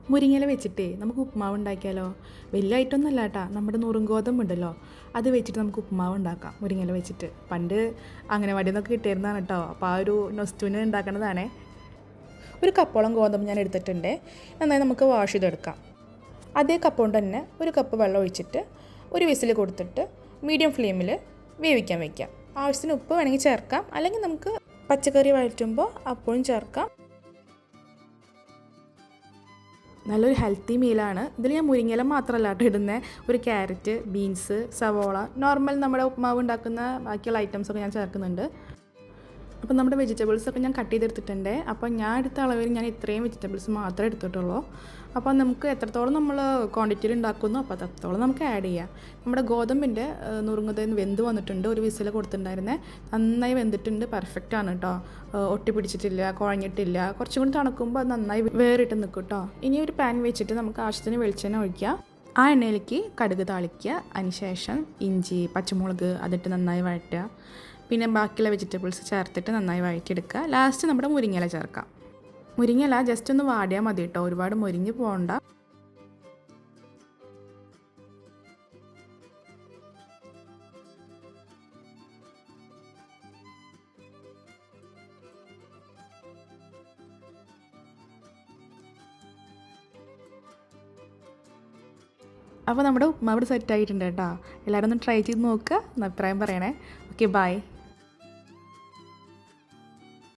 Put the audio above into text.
മുരിങ്ങയില വെച്ചിട്ടേ നമുക്ക് ഉപ്പുമാവ് ഉണ്ടാക്കിയാലോ? വലിയ ഐറ്റമൊന്നുമല്ല കേട്ടോ, നമ്മുടെ നുറും ഗോതമ്പുണ്ടല്ലോ അത് വെച്ചിട്ട് നമുക്ക് ഉപ്പുമാവ് ഉണ്ടാക്കാം. മുരിങ്ങയില വെച്ചിട്ട് പണ്ട് അംഗനവാടിയിൽ നിന്നൊക്കെ കിട്ടിയിരുന്നതാണ് കേട്ടോ. അപ്പോൾ ആ ഒരു നൊസ്റ്റുവിന് ഉണ്ടാക്കുന്നതാണേ. ഒരു കപ്പോളം ഗോതമ്പ് ഞാൻ എടുത്തിട്ടുണ്ട്. നന്നായി നമുക്ക് വാഷ് ചെയ്തെടുക്കാം. അതേ കപ്പ് കൊണ്ട് തന്നെ ഒരു കപ്പ് വെള്ളം ഒഴിച്ചിട്ട് ഒരു വിസിൽ കൊടുത്തിട്ട് മീഡിയം ഫ്ലെയിമിൽ വേവിക്കാൻ വയ്ക്കാം. ആവശ്യത്തിന് ഉപ്പ് വേണമെങ്കിൽ ചേർക്കാം, അല്ലെങ്കിൽ നമുക്ക് പച്ചക്കറി വഴറ്റുമ്പോൾ അപ്പോഴും ചേർക്കാം. നല്ലൊരു ഹെൽത്തി മീലാണ്. ഇതിൽ ഞാൻ മുരിങ്ങയില മാത്രമല്ല കേട്ടോ ഇടുന്നത്. ഒരു ക്യാരറ്റ്, ബീൻസ്, സവോള, നോർമൽ നമ്മുടെ ഉപ്പുമാവ് ഉണ്ടാക്കുന്ന ബാക്കിയുള്ള ഐറ്റംസൊക്കെ ഞാൻ ചേർക്കുന്നുണ്ട്. അപ്പോൾ നമ്മുടെ വെജിറ്റബിൾസൊക്കെ ഞാൻ കട്ട് ചെയ്തെടുത്തിട്ടുണ്ട്. അപ്പോൾ ഞാൻ എടുത്ത അളവിൽ ഞാൻ ഇത്രയും വെജിറ്റബിൾസ് മാത്രമേ എടുത്തിട്ടുള്ളൂ. അപ്പോൾ നമുക്ക് എത്രത്തോളം നമ്മൾ ക്വാണ്ടിറ്റിയിൽ ഉണ്ടാക്കുന്നു അപ്പോൾ അത്രത്തോളം നമുക്ക് ആഡ് ചെയ്യാം. നമ്മുടെ ഗോതമ്പിൻ്റെ നുറുങ്ങുന്നതിന് വെന്ത് വന്നിട്ടുണ്ട്. ഒരു വിസിൽ കൊടുത്തിട്ടുണ്ടായിരുന്നേ, നന്നായി വെന്തിട്ടുണ്ട്. പെർഫെക്റ്റ് ആണ് കേട്ടോ. ഒട്ടി പിടിച്ചിട്ടില്ല, കുഴഞ്ഞിട്ടില്ല. കുറച്ചും കൂടി തണുക്കുമ്പോൾ അത് നന്നായി വേറിട്ട് നിൽക്കും കേട്ടോ. ഇനി ഒരു പാൻ വെച്ചിട്ട് നമുക്ക് ആവശ്യത്തിന് വെളിച്ചെണ്ണ ഒഴിക്കുക. ആ എണ്ണയിലേക്ക് കടുക് താളിക്കുക. അതിനുശേഷം ഇഞ്ചി, പച്ചമുളക് അതിട്ട് നന്നായി വഴറ്റുക. പിന്നെ ബാക്കിയുള്ള വെജിറ്റബിൾസ് ചേർത്തിട്ട് നന്നായി വഴറ്റിയെടുക്കുക. ലാസ്റ്റ് നമ്മുടെ മുരിങ്ങയില ചേർക്കാം. മുരിങ്ങയില ജസ്റ്റ് ഒന്ന് വാടിയാൽ മതി കേട്ടോ, ഒരുപാട് മുരിഞ്ഞ് പോകണ്ട. അപ്പോൾ നമ്മുടെ ഉപ്പുമാവ് സെറ്റ് ആയിട്ടുണ്ട് കേട്ടോ. എല്ലാവരും ഒന്ന് ട്രൈ ചെയ്ത് നോക്കുക, അഭിപ്രായം പറയണേ. Okay, by.